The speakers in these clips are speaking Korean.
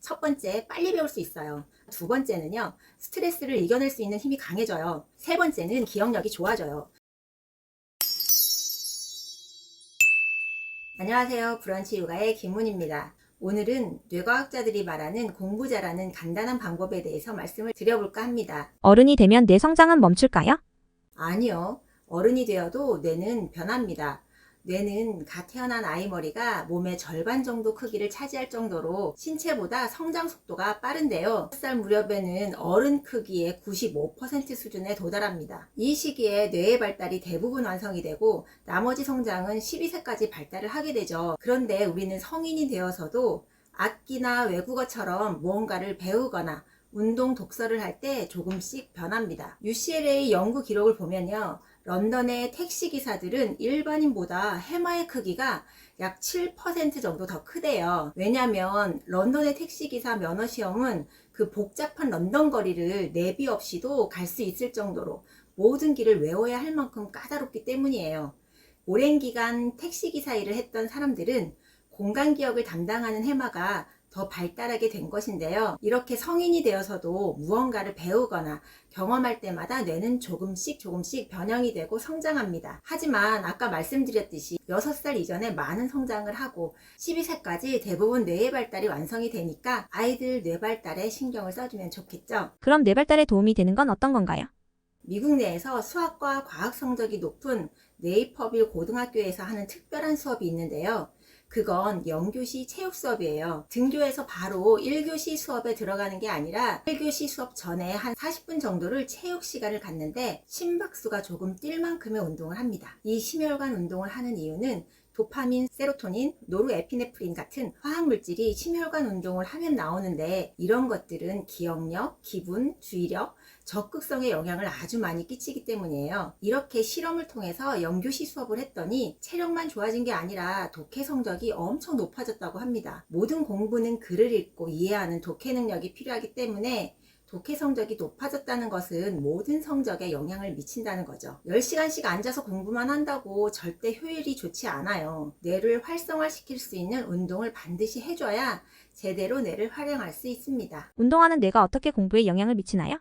첫 번째, 빨리 배울 수 있어요. 두 번째는요, 스트레스를 이겨낼 수 있는 힘이 강해져요. 세 번째는 기억력이 좋아져요. 안녕하세요. 브런치 요가의 김문입니다. 오늘은 뇌과학자들이 말하는 공부 잘하는 간단한 방법에 대해서 말씀을 드려볼까 합니다. 어른이 되면 뇌 성장은 멈출까요? 아니요. 어른이 되어도 뇌는 변합니다. 뇌는 갓 태어난 아이 머리가 몸의 절반 정도 크기를 차지할 정도로 신체보다 성장 속도가 빠른데요. 6살 무렵에는 어른 크기의 95% 수준에 도달합니다. 이 시기에 뇌의 발달이 대부분 완성이 되고 나머지 성장은 12세까지 발달을 하게 되죠. 그런데 우리는 성인이 되어서도 악기나 외국어처럼 무언가를 배우거나 운동 독서를 할 때 조금씩 변합니다. UCLA 연구 기록을 보면요. 런던의 택시기사들은 일반인보다 해마의 크기가 약 7% 정도 더 크대요. 왜냐면 런던의 택시기사 면허시험은 그 복잡한 런던 거리를 내비 없이도 갈 수 있을 정도로 모든 길을 외워야 할 만큼 까다롭기 때문이에요. 오랜 기간 택시기사 일을 했던 사람들은 공간기억을 담당하는 해마가 더 발달하게 된 것인데요. 이렇게 성인이 되어서도 무언가를 배우거나 경험할 때마다 뇌는 조금씩 변형이 되고 성장합니다. 하지만 아까 말씀드렸듯이 6살 이전에 많은 성장을 하고 12세까지 대부분 뇌의 발달이 완성이 되니까 아이들 뇌 발달에 신경을 써주면 좋겠죠. 그럼 뇌 발달에 도움이 되는 건 어떤 건가요? 미국 내에서 수학과 과학 성적이 높은 네이퍼빌 고등학교에서 하는 특별한 수업이 있는데요. 그건 영교시 체육 수업이에요. 등교해서 바로 1교시 수업에 들어가는 게 아니라 1교시 수업 전에 한 40분 정도를 체육 시간을 갖는데 심박수가 조금 뛸 만큼의 운동을 합니다. 이 심혈관 운동을 하는 이유는 도파민, 세로토닌, 노르에피네프린 같은 화학물질이 심혈관 운동을 하면 나오는데 이런 것들은 기억력, 기분, 주의력, 적극성에 영향을 아주 많이 끼치기 때문이에요. 이렇게 실험을 통해서 영교시 수업을 했더니 체력만 좋아진 게 아니라 독해 성적이 엄청 높아졌다고 합니다. 모든 공부는 글을 읽고 이해하는 독해 능력이 필요하기 때문에 독해 성적이 높아졌다는 것은 모든 성적에 영향을 미친다는 거죠. 10시간씩 앉아서 공부만 한다고 절대 효율이 좋지 않아요. 뇌를 활성화시킬 수 있는 운동을 반드시 해줘야 제대로 뇌를 활용할 수 있습니다. 운동하는 뇌가 어떻게 공부에 영향을 미치나요?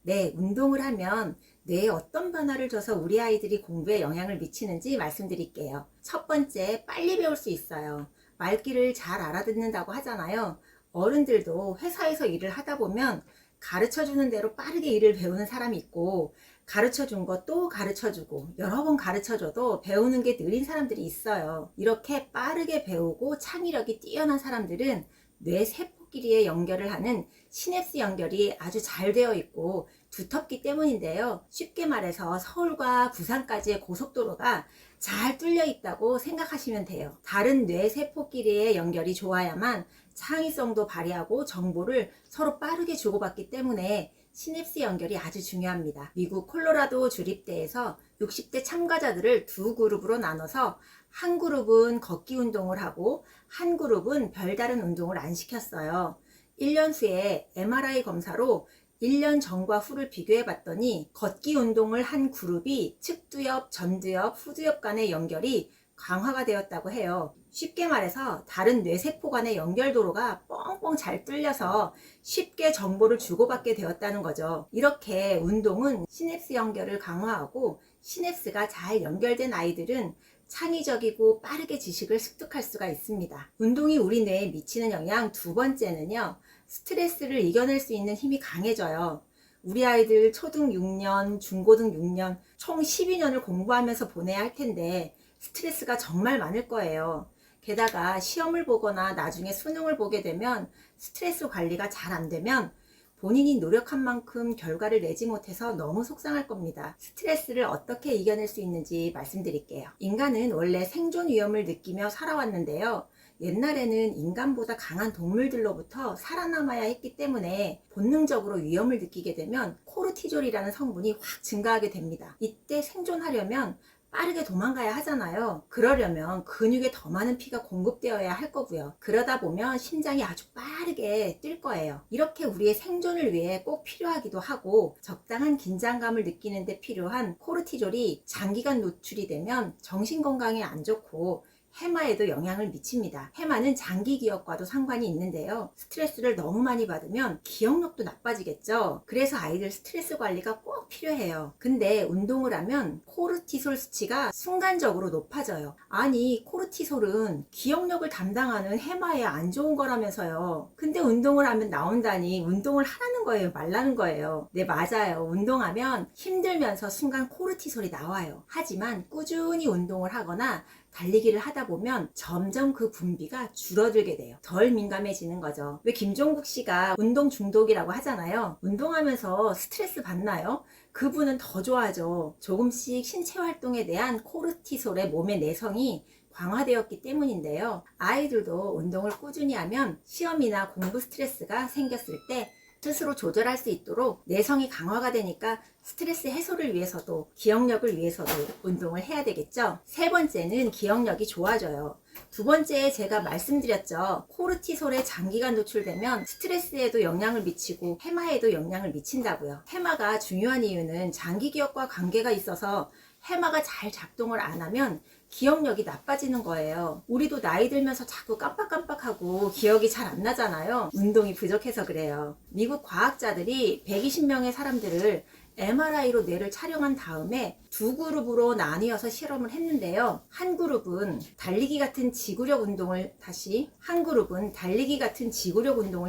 네, 운동을 하면 뇌에 어떤 변화를 줘서 우리 아이들이 공부에 영향을 미치는지 말씀드릴게요. 첫 번째, 빨리 배울 수 있어요. 말귀를 잘 알아듣는다고 하잖아요. 어른들도 회사에서 일을 하다 보면 가르쳐주는 대로 빠르게 일을 배우는 사람이 있고 가르쳐준 거 또 가르쳐주고 여러 번 가르쳐줘도 배우는 게 느린 사람들이 있어요. 이렇게 빠르게 배우고 창의력이 뛰어난 사람들은 뇌 세포끼리의 연결을 하는 시냅스 연결이 아주 잘 되어 있고 두텁기 때문인데요. 쉽게 말해서 서울과 부산까지의 고속도로가 잘 뚫려 있다고 생각하시면 돼요. 다른 뇌 세포끼리의 연결이 좋아야만 창의성도 발휘하고 정보를 서로 빠르게 주고받기 때문에 시냅스 연결이 아주 중요합니다. 미국 콜로라도 주립대에서 60대 참가자들을 두 그룹으로 나눠서 한 그룹은 걷기 운동을 하고 한 그룹은 별다른 운동을 안 시켰어요. 1년 후에 MRI 검사로 1년 전과 후를 비교해 봤더니 걷기 운동을 한 그룹이 측두엽, 전두엽, 후두엽 간의 연결이 강화가 되었다고 해요. 쉽게 말해서 다른 뇌세포 간의 연결도로가 뻥뻥 잘 뚫려서 쉽게 정보를 주고받게 되었다는 거죠. 이렇게 운동은 시냅스 연결을 강화하고 시냅스가 잘 연결된 아이들은 창의적이고 빠르게 지식을 습득할 수가 있습니다. 운동이 우리 뇌에 미치는 영향 두 번째는요. 스트레스를 이겨낼 수 있는 힘이 강해져요. 우리 아이들 초등 6년, 중고등 6년, 총 12년을 공부하면서 보내야 할 텐데 스트레스가 정말 많을 거예요. 게다가 시험을 보거나 나중에 수능을 보게 되면 스트레스 관리가 잘 안 되면 본인이 노력한 만큼 결과를 내지 못해서 너무 속상할 겁니다. 스트레스를 어떻게 이겨낼 수 있는지 말씀드릴게요. 인간은 원래 생존 위험을 느끼며 살아왔는데요. 옛날에는 인간보다 강한 동물들로부터 살아남아야 했기 때문에 본능적으로 위험을 느끼게 되면 코르티졸이라는 성분이 확 증가하게 됩니다. 이때 생존하려면 빠르게 도망가야 하잖아요. 그러려면 근육에 더 많은 피가 공급되어야 할 거고요. 그러다 보면 심장이 아주 빠르게 뛸 거예요. 이렇게 우리의 생존을 위해 꼭 필요하기도 하고 적당한 긴장감을 느끼는 데 필요한 코르티졸이 장기간 노출이 되면 정신건강에 안 좋고 해마에도 영향을 미칩니다. 해마는 장기 기억과도 상관이 있는데요. 스트레스를 너무 많이 받으면 기억력도 나빠지겠죠. 그래서 아이들 스트레스 관리가 꼭 필요해요. 근데 운동을 하면 코르티솔 수치가 순간적으로 높아져요. 아니, 코르티솔은 기억력을 담당하는 해마에 안 좋은 거라면서요. 근데 운동을 하면 나온다니 운동을 하라는 거예요, 말라는 거예요? 네, 맞아요. 운동하면 힘들면서 순간 코르티솔이 나와요. 하지만 꾸준히 운동을 하거나 달리기를 하다 보면 점점 그 분비가 줄어들게 돼요. 덜 민감해지는 거죠. 왜 김종국 씨가 운동 중독이라고 하잖아요. 운동하면서 스트레스 받나요? 그분은 더 좋아하죠. 조금씩 신체 활동에 대한 코르티솔의 몸의 내성이 강화되었기 때문인데요. 아이들도 운동을 꾸준히 하면 시험이나 공부 스트레스가 생겼을 때 스스로 조절할 수 있도록 내성이 강화가 되니까 스트레스 해소를 위해서도 기억력을 위해서도 운동을 해야 되겠죠. 세 번째는 기억력이 좋아져요. 두 번째에 제가 말씀드렸죠. 코르티솔에 장기간 노출되면 스트레스에도 영향을 미치고 해마에도 영향을 미친다고요. 해마가 중요한 이유는 장기 기억과 관계가 있어서 해마가 잘 작동을 안 하면 기억력이 나빠지는 거예요. 우리도 나이 들면서 자꾸 깜빡깜빡하고 기억이 잘 안 나잖아요. 운동이 부족해서 그래요. 미국 과학자들이 120명의 사람들을 MRI로 뇌를 촬영한 다음에 두 그룹으로 나뉘어서 실험을 했는데요. 한 그룹은 달리기 같은 지구력 운동을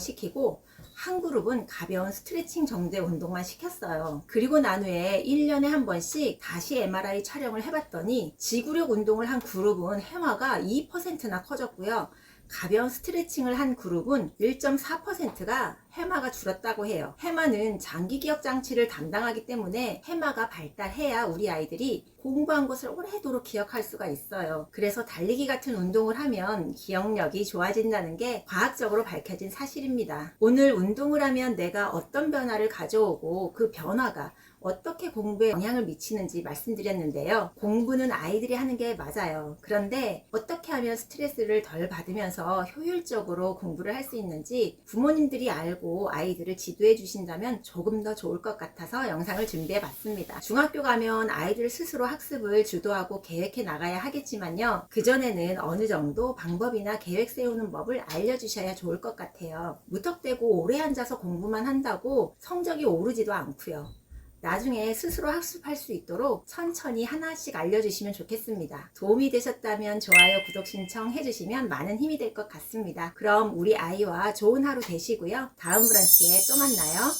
시키고 한 그룹은 가벼운 스트레칭 정도의 운동만 시켰어요. 그리고 난 후에 1년에 한 번씩 다시 MRI 촬영을 해봤더니 지구력 운동을 한 그룹은 해마가 2%나 커졌고요. 가벼운 스트레칭을 한 그룹은 1.4%가 해마가 줄었다고 해요. 해마는 장기 기억 장치를 담당하기 때문에 해마가 발달해야 우리 아이들이 공부한 것을 오래도록 기억할 수가 있어요. 그래서 달리기 같은 운동을 하면 기억력이 좋아진다는 게 과학적으로 밝혀진 사실입니다. 오늘 운동을 하면 내가 어떤 변화를 가져오고 그 변화가 어떻게 공부에 영향을 미치는지 말씀드렸는데요. 공부는 아이들이 하는 게 맞아요. 그런데 어떻게 하면 스트레스를 덜 받으면서 효율적으로 공부를 할 수 있는지 부모님들이 알고 아이들을 지도해 주신다면 조금 더 좋을 것 같아서 영상을 준비해 봤습니다. 중학교 가면 아이들 스스로 학습을 주도하고 계획해 나가야 하겠지만요. 그전에는 어느 정도 방법이나 계획 세우는 법을 알려주셔야 좋을 것 같아요. 무턱대고 오래 앉아서 공부만 한다고 성적이 오르지도 않고요. 나중에 스스로 학습할 수 있도록 천천히 하나씩 알려주시면 좋겠습니다. 도움이 되셨다면 좋아요, 구독 신청 해주시면 많은 힘이 될 것 같습니다. 그럼 우리 아이와 좋은 하루 되시고요. 다음 브런치에 또 만나요.